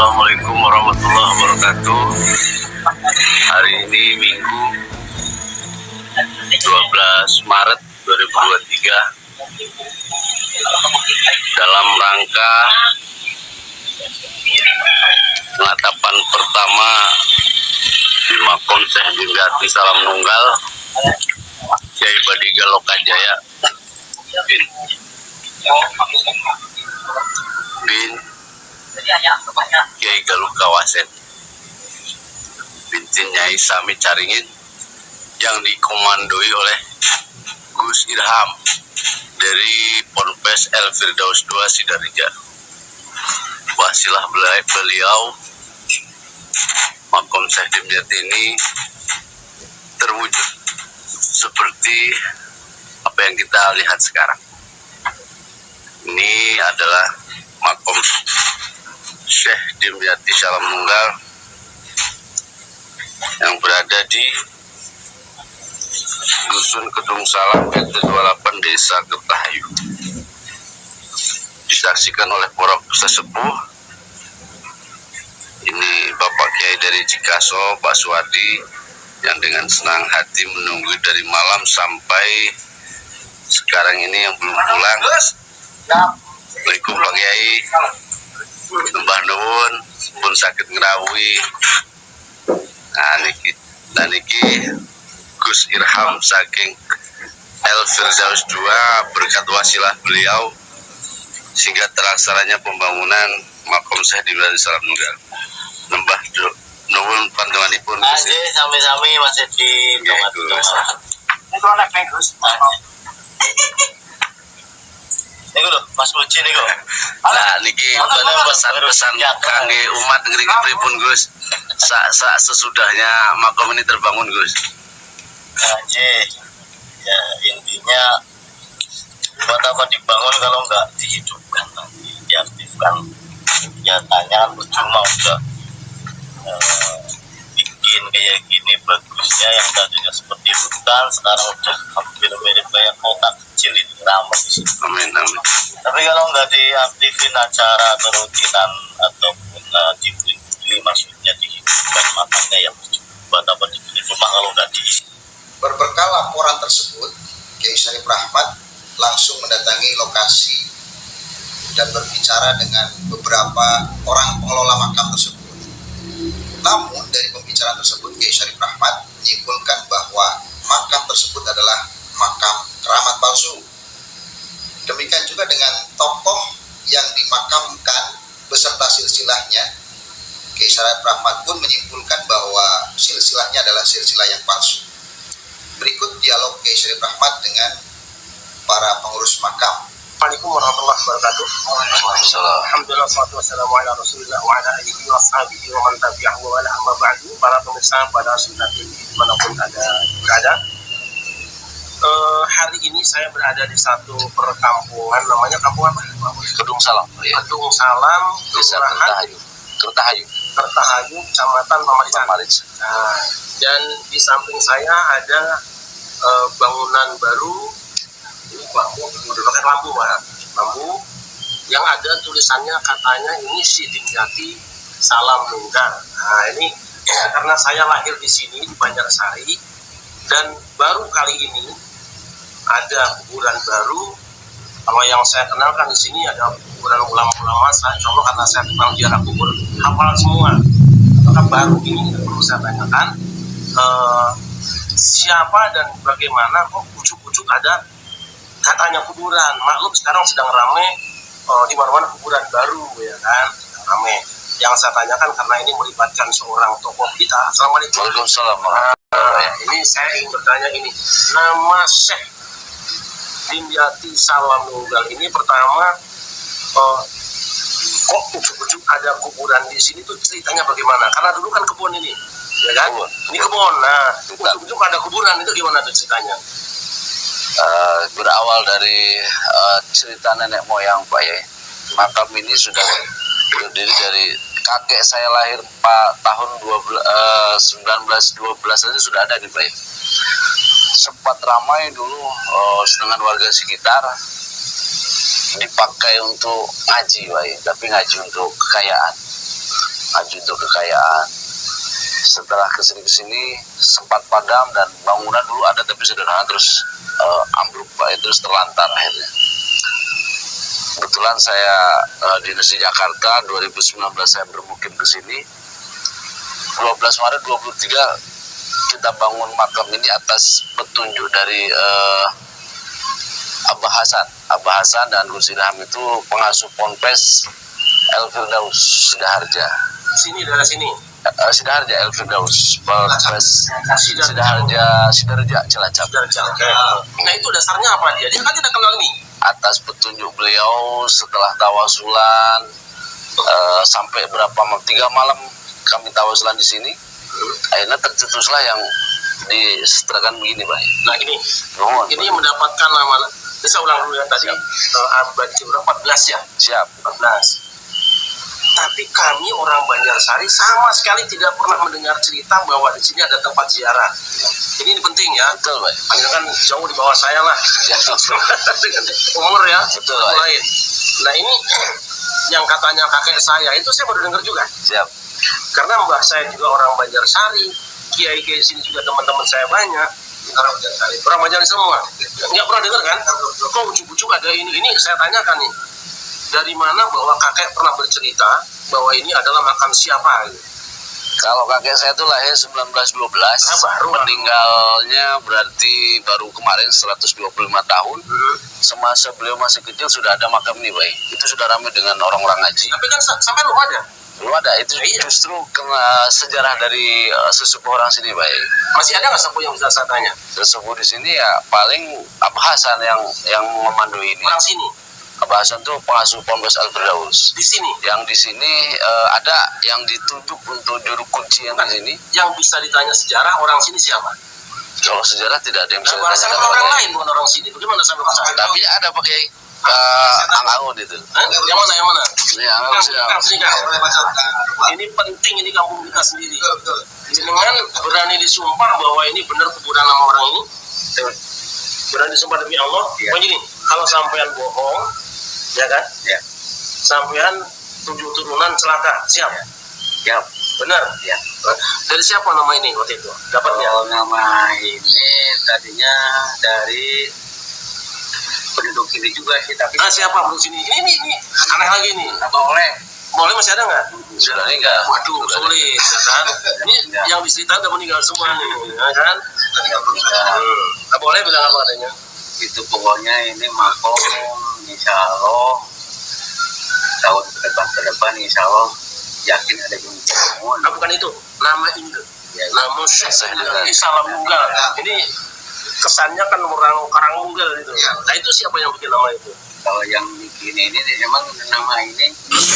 Assalamualaikum warahmatullahi wabarakatuh. Hari ini Minggu 12 Maret 2023, dalam rangka penetapan pertama di Makom Syekh Dimyati Salam Nunggal Kiai Badiga Lokajaya bin Kiai Galuh Kawasen binti Nyai Sami Caringin yang dikomandoi oleh Gus Irham dari Ponpes El Firdaus II Sidarija. Wasilah beliau, Makom Syekh Dimyati ini terwujud seperti apa yang kita lihat sekarang. Ini adalah Makom Syekh Dimyati Salam Nunggal yang berada di Dusun Kedung Salam RT 28 Desa Kertahayu. Disaksikan oleh para sesepuh. Ini Bapak Kiai dari Cikaso, Pak Suwadi, yang dengan senang hati menunggu dari malam sampai sekarang ini yang belum pulang. Assalamualaikum Pak Kiai. Mbah Nuwun pun sakit ngerawi. Nah niki Gus Irham saking El Firdaus II, berkat wasilah beliau sehingga terlaksananya pembangunan Makom Syekh Dimyati Salam Nunggal. Mbah Nuwun pandanganipun sami-sami masih di tempat Niku anak Gus. Niku lho, Mas Puji niku. Nah niki pesan-pesan kangge umat ngriki pripun Gus? Saat sesudahnya makom ini terbangun Gus. Ya intinya buat apa dibangun kalau nggak dihidupkan, diaktifkan. Nyatanya percuma udah bikin kayak gini, bagusnya yang tadinya seperti hutan sekarang udah hampir mirip kayak kota kecil ini, ramai di sini. Amin. Tapi kalau nggak diaktifin acara atau rutinan ataupun diberi maksudnya dihidupkan, makanya ya buat apa dibikin rumah kalau nggak diisi. Berbekal laporan tersebut, Kiai Syarif Rahmat langsung mendatangi lokasi dan berbicara dengan beberapa orang pengelola makam tersebut. Namun dari pembicaraan tersebut, Kiai Syarif Rahmat menyimpulkan bahwa makam tersebut adalah makam keramat palsu. Demikian juga dengan tokoh yang dimakamkan beserta silsilahnya. Kiai Syarif Rahmat pun menyimpulkan bahwa silsilahnya adalah silsilah yang palsu. Berikut dialog Kiai Syarif Rahmat dengan para pengurus makam. Assalamualaikum warahmatullahi wabarakatuh. Alhamdulillah, wassalatu wassalamu ala rasulillah wa ala alihi wa ashabihi wa man tabi'ahu wa ala amma ba'du. Para pemirsa pada sunnah TV dimanapun ada berada, hari ini saya berada di satu perkampungan, namanya kampung apa? Kedung Salam. Kedung Salam, Desa Kertahayu, Kecamatan Pamarican. Nah, dan di samping saya ada bangunan baru. Ini pakai lampu yang ada tulisannya, katanya ini si Dimyati Salam Nunggal. Nah ini karena saya lahir di sini di Banjarsari, dan baru kali ini ada kuburan baru. Kalau yang saya kenalkan di sini ada kuburan ulama-ulama. Insya Allah karena saya kenal ziarah kubur, hafal semua. Maka baru ini perlu saya tanyakan, siapa dan bagaimana kok ujuk-ujuk ada katanya kuburan. Maklum sekarang sedang ramai di mana-mana kuburan baru, ya kan, sedang ramai. Yang saya tanyakan karena ini melibatkan seorang tokoh kita. Assalamualaikum. Waalaikumsalam. Ini saya ingin bertanya, ini nama Syekh Dimyati Salam Nunggal ini pertama kok ujuk-ujuk ada kuburan di sini tuh ceritanya bagaimana? Karena dulu kan kebun ini, ya kan? Ini kebun. Nah, ujuk-ujuk ada kuburan itu gimana tuh ceritanya? Berawal dari cerita nenek moyang Pak ya. Makam ini sudah berdiri dari kakek saya lahir tahun 1912 aja sudah ada di Pak ya. Sempat ramai dulu dengan warga sekitar, dipakai untuk ngaji Pak ya, tapi ngaji untuk kekayaan. maju untuk kekayaan. Setelah kesini sempat padam dan bangunan dulu ada tapi sederhana terus ambruk Pak, terus terlantar akhirnya. Kebetulan saya dinas di Jakarta, 2019 saya bermukim ke sini. 12 Maret 23 kita bangun makam ini atas petunjuk dari Abah Hasan dan Gus Ilham, itu pengasuh Ponpes El Firdaus Sidaharja. Sini, daerah sini. Sidaharja El Firdaus, Ponpes Sidaharja Cilacap. Nah itu dasarnya apa dia? Dia kan tidak kenal ini. Atas petunjuk beliau setelah tawasulan sampai berapa 3 malam kami tawasulan di sini, akhirnya tercetuslah yang disetelahkan begini Pak. Nah ini mendapatkan nama. Saya ulang dulu ya tadi, abad berapa 14 ya? Siap. 14. Tapi kami orang Banjarsari sama sekali tidak pernah mendengar cerita bahwa di sini ada tempat ziarah. Ini penting ya. Betul Pak. Ini kan jauh di bawah saya lah. Dengan umur ya. Betul lain. Nah ini yang katanya kakek saya itu saya baru dengar juga. Siap. Karena mbah saya juga orang Banjarsari, kiai-kiai sini juga teman-teman saya banyak. Orang Banjarsari semua. Nggak pernah dengar kan? Kok ujuk-ujuk ada ini saya tanyakan nih. Dari mana bahwa kakek pernah bercerita bahwa ini adalah makam siapa? Gitu. Kalau kakek saya itu lahir 1912, baru meninggalnya berarti baru kemarin 125 tahun. Semasa beliau masih kecil sudah ada makam ini Pak. Itu sudah ramai dengan orang-orang ngaji. Tapi kan sampai belum ada. Belum ada, itu justru kena sejarah dari sesepuh orang sini Pak. Masih ada nggak sesepuh yang bisa saya tanya? Sesepuh di sini ya paling Abah Hasan yang memandu ini. Orang sini. Abah Hasan itu pengasuh Ponpes Al Firdaus. Di sini. Yang di sini ada yang ditunjuk untuk juru kunci yang di sini. Yang bisa ditanya sejarah orang sini siapa? Kalau sejarah tidak ada yang bisa ditanya. Sama orang lain bukan orang sini. Bagaimana sampai percaya? Tapi ada Pak Kiai. Angangun itu. Yang mana? Ini Angangun sini. Ini penting, ini kampung kita sendiri. Dengan berani disumpah bahwa ini benar kuburan nama orang ini. Berani disumpah demi Allah. Begini, kalau sampean bohong, ya kan? Ya. Sampean 7 turunan celaka, siap? Siap. Benar? Ya. Dari siapa nama ini waktu itu? Dapatnya? Nama ini tadinya dari penduduk sini juga sih, tapi siapa penduduk sini? Ini aneh lagi nih. Boleh masih ada nggak? Sudah meninggal. Waduh, sulit, ya kan? Ini yang diceritakan udah meninggal semua nih, ya kan? Boleh bilang apa adanya? itu pokoknya ini makom insya Allah tahun ke depan insya Allah yakin ada yang bangun. Bukan itu, nama Indo. Nama Syekh Salam Munggal. Ini kesannya kan orang Karangmunggal itu. Nah itu siapa yang bikin nama itu? Kalau yang bikin ini memang nama ini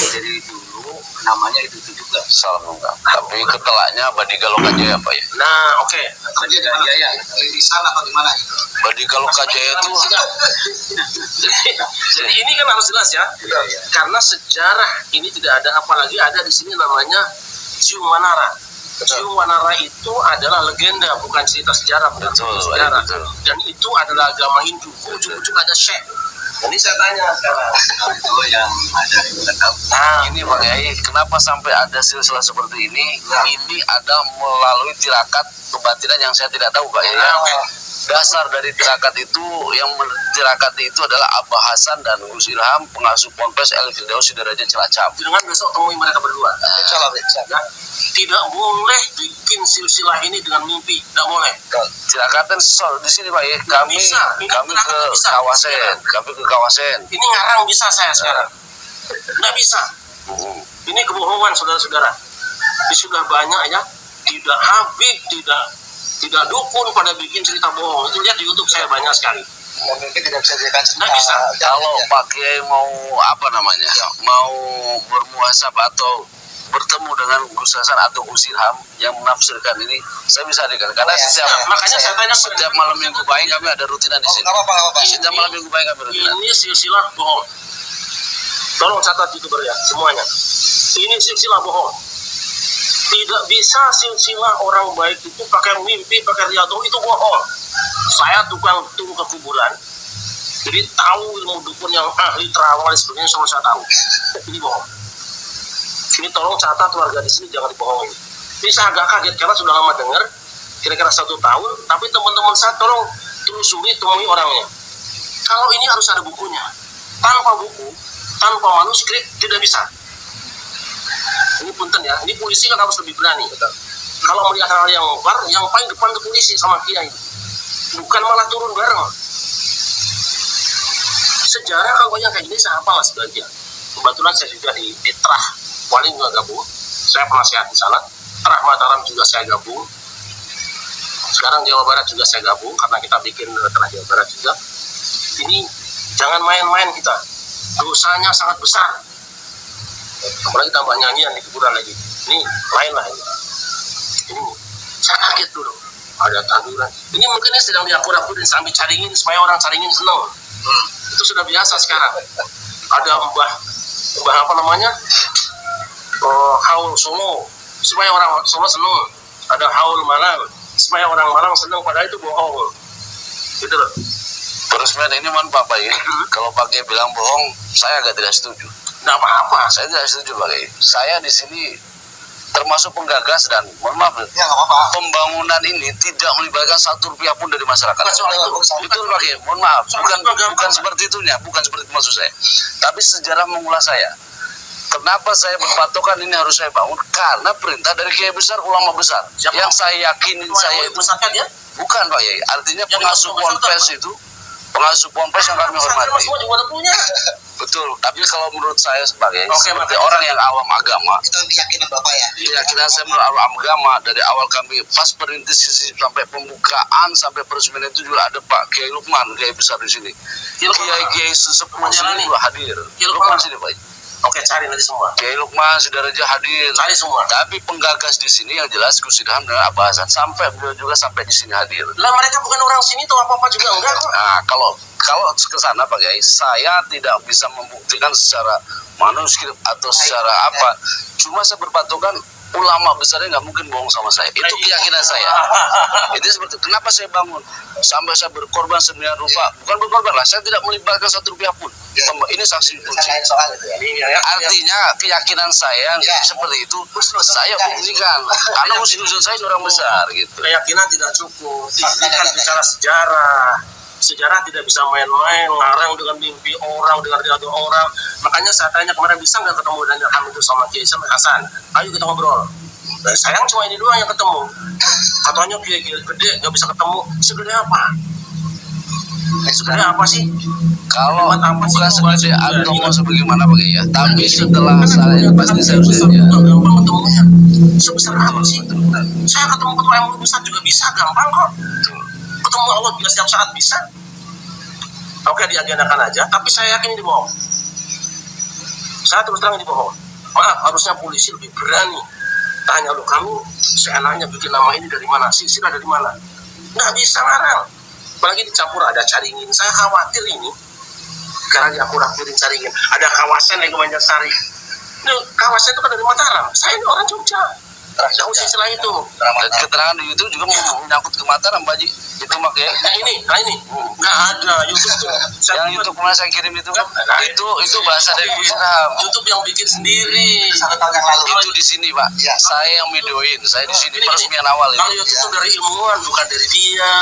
dari dulu namanya itu juga Salam Munggal. Tapi ketelaknya Badika Lokajaya Pak ya. Nah oke. Jaya di sana atau di mana gitu. Badika Lokajaya itu. Jadi ini kan harus jelas ya. Karena sejarah ini tidak ada, apalagi ada di sini namanya Cium Wanara. Cium Wanara itu adalah legenda, bukan cerita sejarah, bukan sejarah. Dan itu adalah agama Hindu. Ujung-ujung ada Syekh. Ini saya tanya sekarang. itu yang ada yang kita tahu. Ini Pak Kiai, kenapa sampai ada silsilah seperti ini? Ini ada melalui tirakat kebatinan yang saya tidak tahu Pak Kiai. Dasar dari tirakat itu, yang tirakat itu adalah Abah Hasan dan Gus Ilham, pengasuh Ponpes El Firdaus Sidaharja Cilacap. Dengan besok temui mereka berdua. Ya. Tidak boleh bikin silsilah ini dengan mimpi, tidak boleh. Tirakat kan di sini Pak ya. Kami ke Kawasen. Ini ngarang bisa saya sekarang. Tidak bisa. Ini kebohongan saudara-saudara. Ini sudah banyak ya. Tidak Habib, tidak dukun pada bikin cerita bohong. Itu lihat di YouTube saya banyak sekali. Mungkin tidak bisa dijadikan Tidak bisa. Kalau Pak Kiai mau mau bermuhasabah atau bertemu dengan Gus Hasan atau Gus Ilham yang menafsirkan ini, saya bisa hadirkan karena makanya saya tanya setiap malam Minggu pagi kami ada rutinan di sini. Setiap malam Minggu pagi kami rutinan. Ini silsilah bohong. Tolong catat YouTuber ya semuanya. Ini silsilah bohong. Tidak bisa silsilah orang baik itu pakai mimpi, pakai riyadhah, itu bohong. Saya tukang turun ke kuburan, jadi tahu ilmu dukun yang ahli terawal dan sebagainya, semua saya tahu. Ini bohong. Ini tolong catat warga di sini, jangan dibohongin. Ini saya agak kaget karena sudah lama dengar, kira-kira 1 tahun, tapi teman-teman saya tolong telusuri, temui orangnya. Kalau ini harus ada bukunya. Tanpa buku, tanpa manuskrip tidak bisa. Ini punten ya, ini polisi kan harus lebih berani. Kalau melihat hal yang war, yang paling depan itu polisi sama kiai. Bukan malah turun bareng. Sejarah kalau yang kayak gini saya hafal sebagian. Kebetulan saya juga di Trah Wali juga gabung. Saya penasehat di sana. Trah Mataram juga saya gabung. Sekarang Jawa Barat juga saya gabung karena kita bikin Trah Jawa Barat juga. Ini jangan main-main kita. Dosanya sangat besar. Apalagi tambah nyanyian di kuburan lagi. Ini lain lah ini. Ini saya kaget dulu. Ada tanduran. Ini mungkin sedang diakur-akurin sambil caringin supaya orang caringin seneng. Itu sudah biasa sekarang. Ada mbah apa namanya? Haul Solo supaya orang Solo seneng. Ada haul Malang supaya orang Malang seneng, padahal itu bohong. Gitu loh. Terus ini mohon Pak Kiai, kalau Pak Kiai bilang bohong, saya agak tidak setuju. Nggak apa-apa. Saya tidak setuju Pak Kiai. Saya di sini termasuk penggagas dan mohon maaf, Ya nggak apa-apa. pembangunan ini tidak melibatkan 1 rupiah pun dari masyarakat. Soal itu. Betul Pak Kiai, mohon maaf, bukan seperti itunya, bukan seperti itu maksud saya. Tapi sejarah mengulas saya. Kenapa saya berpatokan ini harus saya bangun? Karena perintah dari kiai besar, ulama besar. Siapa? Yang saya yakinin saya itu besarkan ya? bukan Pak Kiai. Artinya Yang pengasuh dimaksud ponpes itu, pengasuh ponpes yang kami hormati. Semua juga udah punya. Betul. Tapi kalau menurut saya sebagai Oke, seperti makanya. orang yang awam agama, Itu keyakinan Bapak ya. keyakinan saya menurut awam agama dari awal kami pas perintis sampai pembukaan sampai peresmian itu juga ada Pak Kiai Lukman, kiai besar di sini. Kiai sesepuh sini juga hadir. Lukman sini Pak. Oke, cari nanti semua. Kiai Lukman Sudareja hadir. Cari semua. Tapi penggagas di sini yang jelas Gus Idham dan Abah Hasan sampai beliau juga sampai di sini hadir. Lah mereka bukan orang sini tuh apa-apa juga enggak kok. Nah, kalau ke sana Pak Kiai, saya tidak bisa membuktikan secara manuskrip atau secara apa. Cuma saya berpatokan ulama besarnya nggak mungkin bohong sama saya. Itu keyakinan saya. Itu seperti kenapa saya bangun sampai saya berkorban sedemikian rupa. Bukan berkorban lah, saya tidak melibatkan 1 rupiah pun. Ini saksi kunci. Soal itu ya. Artinya keyakinan saya seperti itu saya buktikan. Karena husnuzon saya ini orang besar gitu. Keyakinan tidak cukup. Ini kan bicara sejarah. Sejarah tidak bisa main-main, ngarang dengan mimpi orang, dengan riwayat orang. Makanya saya tanya kemarin, bisa nggak ketemu Daniel Hamid sama Kiai sama Hasan? Ayo kita ngobrol. Nah, sayang cuma ini doang yang ketemu. Katanya Kiai gede, nggak bisa ketemu. Segede apa? Segede apa sih? Kalau Apa sih bukan itu bahasa segede juga? atau mau sebagaimana Pak Kiai ya. Tapi setelah saya pasti saya besar, ya. gampang ketemunya. Sebesar apa sih? Saya ketemu ketua yang besar juga bisa, gampang kok. Ketemu Allah bila setiap saat bisa. Oke, diagendakan aja, tapi saya yakin ini bohong. Saya terus terang ini bohong. Maaf, harusnya polisi lebih berani. Tanya lo, kamu seenaknya bikin nama ini dari mana? Sisir dari mana? Nggak bisa ngarang. Apalagi dicampur ada caringin. Saya khawatir ini karena diakur-akurin caringin. Ada kawasan yang Banjarsari. Ini kawasan itu kan dari Mataram. Saya ini orang Jogja. Tahu silsilah itu. Dan keterangan di YouTube juga menyangkut ke Mataram Pak Haji. Itu Mak ya. Nah ini nggak ada YouTube tuh. Yang YouTube kemarin saya kirim itu kan, itu bahasa dari Gus Idham. YouTube yang bikin sendiri. 1 tahun yang lalu. Itu di sini Pak. Ya. Saya yang videoin. Saya di sini Ini, peresmian awal kalau itu. YouTube itu dari ilmuwan, bukan dari dia.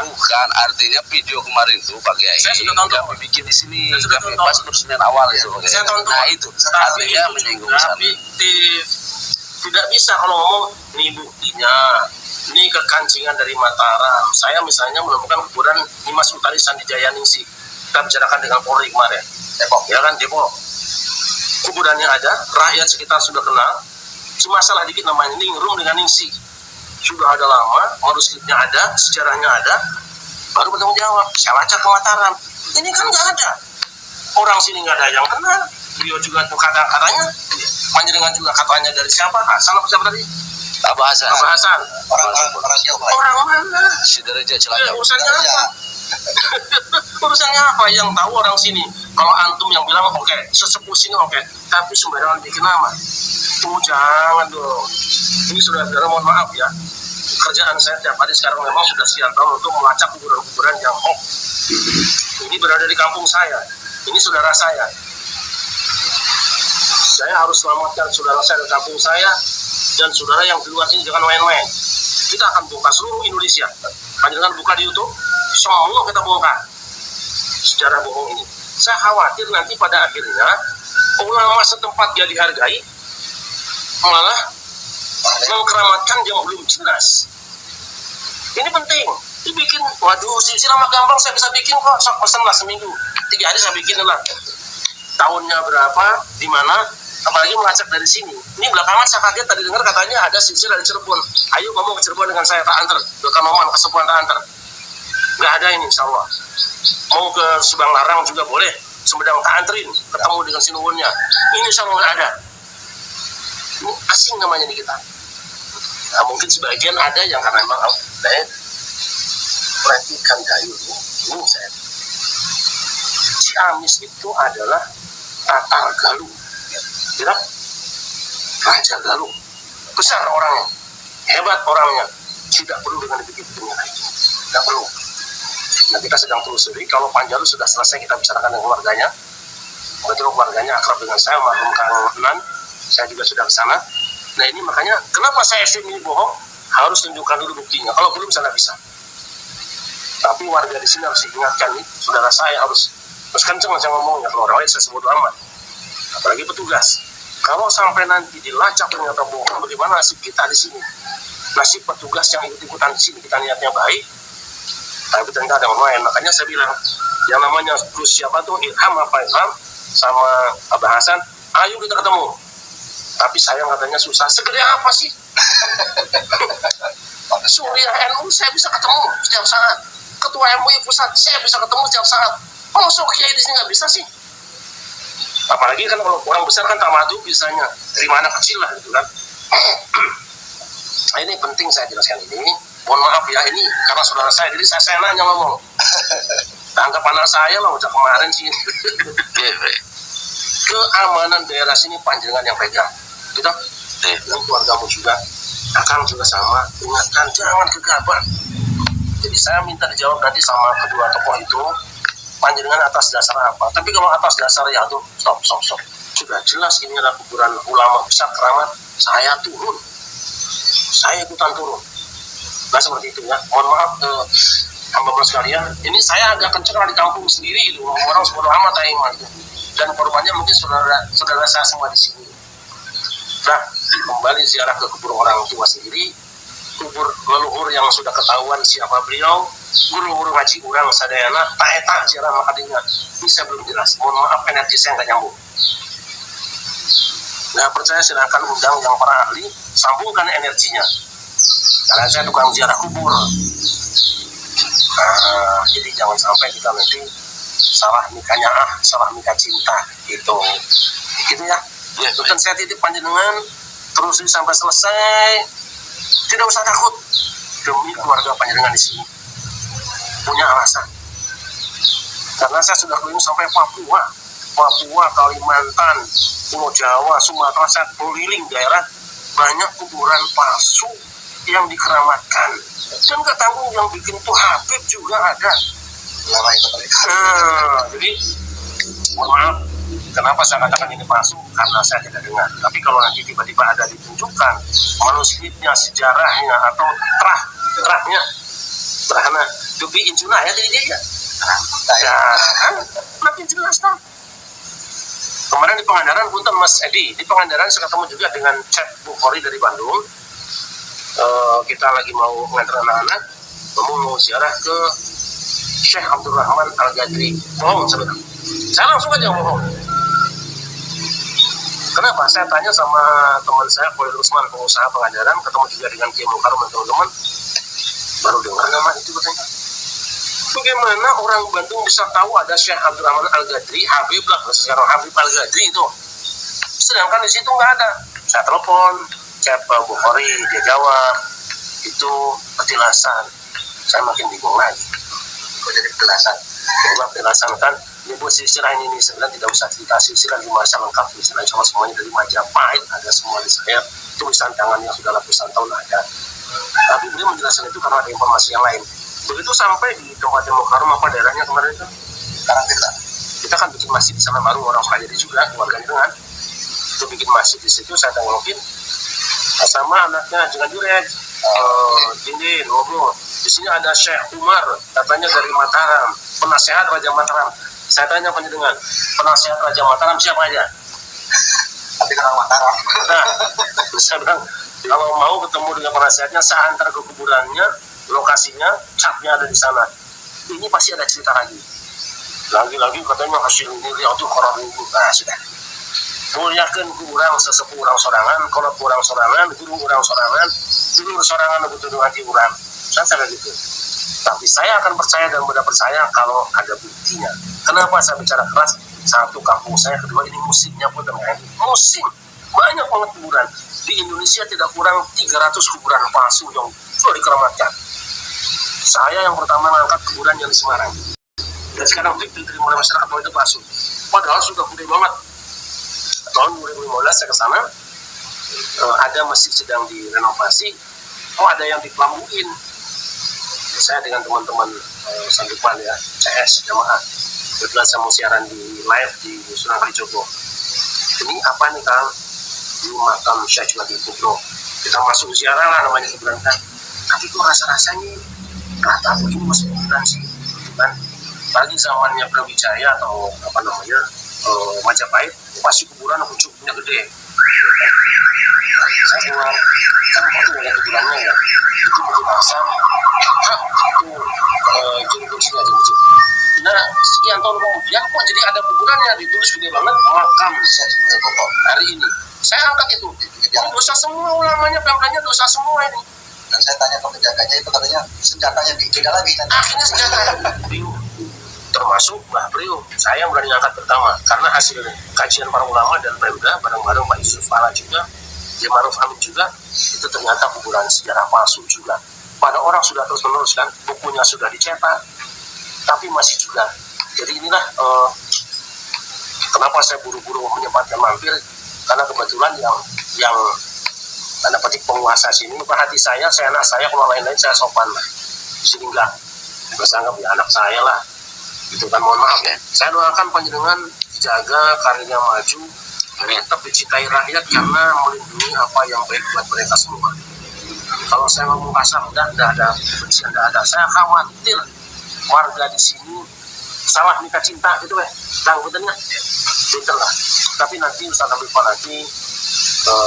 Bukan, artinya video kemarin itu Pak Kiai. Saya sudah tonton. Kami bikin di sini. Saya sudah Kami tonton. pas peresmian awal itu Pak Kiai. Saya tonton. Nah itu, Tapi artinya itu menyinggung juga sana. fiktif. Tidak bisa kalau ngomong, nih buktinya. Ini kekancingan dari Mataram. Saya misalnya menemukan kuburan Nimas Utari Sandi Jayaningsih. Kita bicarakan dengan Polri kemarin. Depok, ya kan Depok. Kuburannya ada, rakyat sekitar sudah kenal. Cuma salah dikit namanya Ningrum dengan Ningsih. Sudah ada lama, manuskripnya ada, sejarahnya ada. Baru bertanggung jawab. Saya baca ke Mataram. Ini kan nggak ada. Orang sini nggak ada yang kenal. Beliau juga tuh katanya. Panjenengan juga katanya dari siapa? Hasan apa siapa tadi? Abah Hasan. Abah Hasan. Orang Jawa. Orang mana? Sudareja Ya, Cilacap. urusannya apa? Urusannya apa? Yang tahu orang sini. Kalau antum yang bilang oke, sesepuh sini oke, tapi sembarangan bikin nama. Jangan dong. Ini saudara-saudara mohon maaf ya. Kerjaan saya tiap hari sekarang memang sudah siap untuk melacak kuburan-kuburan yang Ini berada di kampung saya. Ini saudara saya. saya harus selamatkan saudara saya di kampung saya, dan saudara yang di luar sini jangan main-main. Kita akan bongkar seluruh Indonesia. Panjenengan buka di YouTube, semua kita bongkar sejarah bohong ini. Saya khawatir nanti pada akhirnya ulama setempat dia dihargai, malah mengkeramatkan yang belum jelas. Ini penting. Dibikin, waduh, silsilah mah gampang, saya bisa bikin kok. Sok pesen lah seminggu, 3 hari saya bikin lah. Tahunnya berapa, di mana, apalagi melacak dari sini. Ini belakangan saya kaget tadi dengar katanya ada silsilah dari Cirebon. Ayo ngomong ke Cirebon dengan saya, tak antar. Ke Kanoman, ke Sepuan, tak antar. Nggak ada ini, insya Allah. Mau ke Subang Larang juga boleh. Sumedang tak anterin, ketemu dengan sinuwunnya. Ini insya Allah nggak ada. Ini asing namanya di kita. Nah, mungkin sebagian ada yang karena memang perhatikan kayu ini saya. Ciamis itu adalah Tatar Galuh, tidak? Raja Galuh, besar orangnya, hebat orangnya, tidak perlu dengan begitu-begitunya lagi, tidak perlu. Nah, kita sedang telusuri, kalau Panjalu sudah selesai kita bicarakan dengan keluarganya. Betul keluarganya akrab dengan saya, almarhum Kang Nan, saya juga sudah ke sana. Nah ini makanya kenapa saya ekstrim ini bohong, harus tunjukkan dulu buktinya. Kalau belum saya bisa. Tapi warga di sini harus diingatkan nih, saudara saya harus kenceng saya ngomongnya. Kalau orang lain saya sebut amat, apalagi petugas. Kalau sampai nanti dilacak ternyata bohong, bagaimana nasib kita di sini? Nasib petugas yang ikut-ikutan di sini, kita niatnya baik, tapi ternyata ada yang lain. Makanya saya bilang, yang namanya Gus siapa tuh Ilham apa Ilham sama Abah Hasan, ayo kita ketemu. Tapi sayang katanya susah. Segede apa sih? Surya NU saya bisa ketemu setiap saat. Ketua MUI pusat saya bisa ketemu setiap saat. Masuk kiai di sini nggak bisa sih? Apalagi kan kalau orang besar kan tamadu bisanya dari mana kecil lah gitu kan. Nah, ini penting saya jelaskan ini. Mohon maaf ya, ini karena saudara saya, jadi saya nanya ngomong. Anggap anak saya lah, udah kemarin sih. Keamanan daerah sini panjenengan yang pegang, gitu. Ini keluargamu juga, Akang juga sama. Ingatkan jangan gegabah. Jadi saya minta dijawab nanti sama kedua tokoh itu, panjenengan atas dasar apa. Tapi kalau atas dasar ya tuh stop. Sudah jelas ini adalah kuburan ulama besar keramat, saya turun, saya ikutan turun. Nah seperti itu ya. Mohon maaf hamba sekalian, ini saya agak kenceng di kampung sendiri itu, orang sepuluh amat taiman gitu. Dan korbannya mungkin saudara saya semua di sini. Nah, kembali ziarah ke kubur orang tua sendiri, kubur leluhur yang sudah ketahuan siapa beliau, guru-guru ngaji urang sadayana, tak ziarah makadinya. Ini saya belum jelas. Mohon maaf, energi saya nggak nyambung. Nggak percaya silakan undang yang para ahli, sambungkan energinya. Karena saya tukang ziarah kubur. Nah, jadi jangan sampai kita nanti salah nikahnya salah nikah cinta gitu ya. Itu kan saya titip panjenengan terus sampai selesai, tidak usah takut demi keluarga panjenengan di sini. Punya alasan karena saya sudah keliling sampai Papua, Kalimantan, Pulau Jawa, Sumatera. Saya keliling daerah banyak kuburan palsu yang dikeramatkan, dan gak tanggung yang bikin tuh Habib juga ada. Jadi mohon maaf, kenapa saya katakan ini palsu? Karena saya tidak dengar. Tapi kalau nanti tiba-tiba ada ditunjukkan manuskripnya, sejarahnya, atau terahnya Dubi Incuna ya jadi dia kan makin jelas kan. Kemarin di Pangandaran punten Mas Edi, di Pangandaran saya ketemu juga dengan Chef Bukhari dari Bandung. Kita lagi mau ngantar anak-anak, mau ziarah ke Syekh Abdul Rahman Al-Ghadri. Bohong sebenarnya. Saya langsung aja ngomong. Kenapa? Saya tanya sama teman saya, Khalil Usman, pengusaha Pangandaran, ketemu juga dengan Kiai Mukarum dan teman-teman. Baru dengar nama itu katanya. Bagaimana orang Bandung bisa tahu ada Syekh Abdul Rahman Al-Ghadri, Habib lah, sekarang Habib Al-Ghadri itu. Sedangkan di situ nggak ada. Saya telepon Chef Bukhari, dia jawab itu petilasan. Saya makin bingung lagi. Kok jadi petilasan? Petilasan kan, ini buat silsilah ini sebenarnya tidak usah cerita silsilah di masa lengkap, silsilah sama semuanya dari Majapahit ada semua di saya. Tulisan tangannya sudah ratusan tahun ada. Tapi beliau menjelaskan itu karena ada informasi yang lain. Begitu sampai di Kabupaten Mukarum apa daerahnya kemarin itu, Karangtila. Kita kan bikin masjid di sana baru, orang Sukajadi juga, keluarganya dengan. itu bikin masjid di situ, saya tengokin sama anaknya jangan jurek. Ini ngobrol. Di sini ada Syekh Umar, katanya dari Mataram, penasehat Raja Mataram. Saya tanya panjenengan, penasehat Raja Mataram siapa aja? Tapi kenal Mataram. Nah, saya bilang kalau mau ketemu dengan penasehatnya, saya antar ke kuburannya, lokasinya, capnya ada di sana. Ini pasti ada cerita lagi. Lagi-lagi katanya hasil ini itu orang ini. Nah, sudah. Muliakan kurang sesepuh orang sorangan, kalau kurang sorangan, guru orang sorangan, dulu sorangan betul hati orang. Saya kayak gitu. Tapi saya akan percaya dan mudah percaya kalau ada buktinya. Kenapa saya bicara keras? Satu, kampung saya, kedua ini musimnya pun terjadi. Musim banyak banget kuburan di Indonesia, tidak kurang 300 kuburan palsu yang sudah dikeramatkan. Saya yang pertama mengangkat kuburan yang di Semarang. Dan sekarang fiktif diterima oleh masyarakat bahwa itu palsu. Padahal sudah gede banget. Tahun 2015 saya ke sana, ada masjid sedang direnovasi, ada yang dipelambuin. Saya dengan teman-teman sandupan ya, CS jamaah, kebetulan saya mau siaran di live di Sunan Kalijogo. Ini apa nih Kang? Ini makam Syekh Nabi Kubro. Kita masuk ziarah lah namanya kuburan kan. Tapi kok rasa-rasanya nggak tahu ini masih kuburan sih, kan? Bagi zamannya Brawijaya atau apa namanya Majapahit, pasti kuburan ujungnya gede. Saya keluar, kan itu ada kuburannya ya, itu begitu asam, itu jadi kuncinya aja kecil. Nah, sekian tahun kemudian kok jadi ada kuburannya, ditulis gede banget, makam hari ini. Saya angkat itu, ini dosa semua ulamanya, pemdanya dosa semua ini. Dan saya tanya ke penjaganya, itu katanya senjatanya beda lagi kan? Akhirnya senjata termasuk Mbah Priyo, saya yang berani angkat pertama karena hasil kajian para ulama dan Pemda bareng-bareng Pak Yusuf Fala juga, Kiai Maruf Amin juga, itu ternyata kuburan sejarah palsu juga. Pada orang sudah terus meneruskan, bukunya sudah dicetak, tapi masih juga. Jadi inilah kenapa saya buru-buru menyempatkan mampir, karena kebetulan yang tanda petik penguasa sini perhati saya anak saya, kalau lain-lain saya sopan lah, sehingga saya anggap ya anak saya lah. Itu kan, mohon maaf ya. Saya doakan panjenengan dijaga, karirnya maju, tetap dicintai rakyat karena melindungi apa yang baik buat mereka semua. Kalau saya ngomong kasar, udah ada kebencian, udah ada. Saya khawatir warga di sini salah nikah cinta gitu ya. Tanggutannya, pinter lah. Tapi nanti Ustaz Habib nanti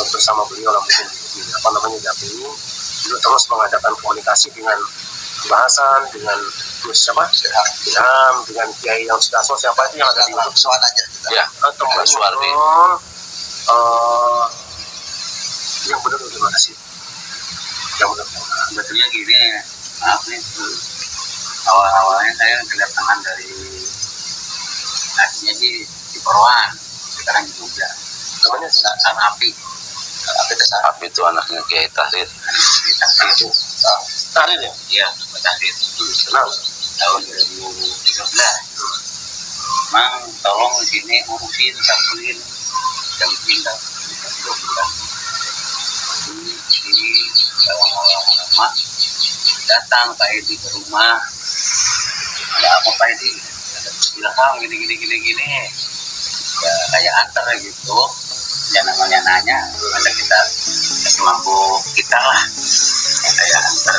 bersama beliau lah mungkin apa namanya dampingi, beliau terus mengadakan komunikasi dengan bahasan dengan siapa? Dengan Kiai yang sudah siapa itu yang ada di Soal aja. Ya, teman Suwardi. Yang benar gimana sih? Yang benar Sebetulnya gini, maaf nih, awal-awalnya saya kedatangan dari tadinya di Purwan, sekarang juga namanya San Api. Api itu anaknya Kiai Tahrir. Tahrir itu Tahrir ya? iya, Tahrir Kenal? tahun 2013. Mang tolong di sini urusin sakuin yang tinggal di bulan. Ini lama datang Pak Edi ke rumah. Ada apa Pak Edi? Bilang gini. Ya kayak antar gitu. Ya namanya nanya, ada kita semampu kita lah. Kayak antar.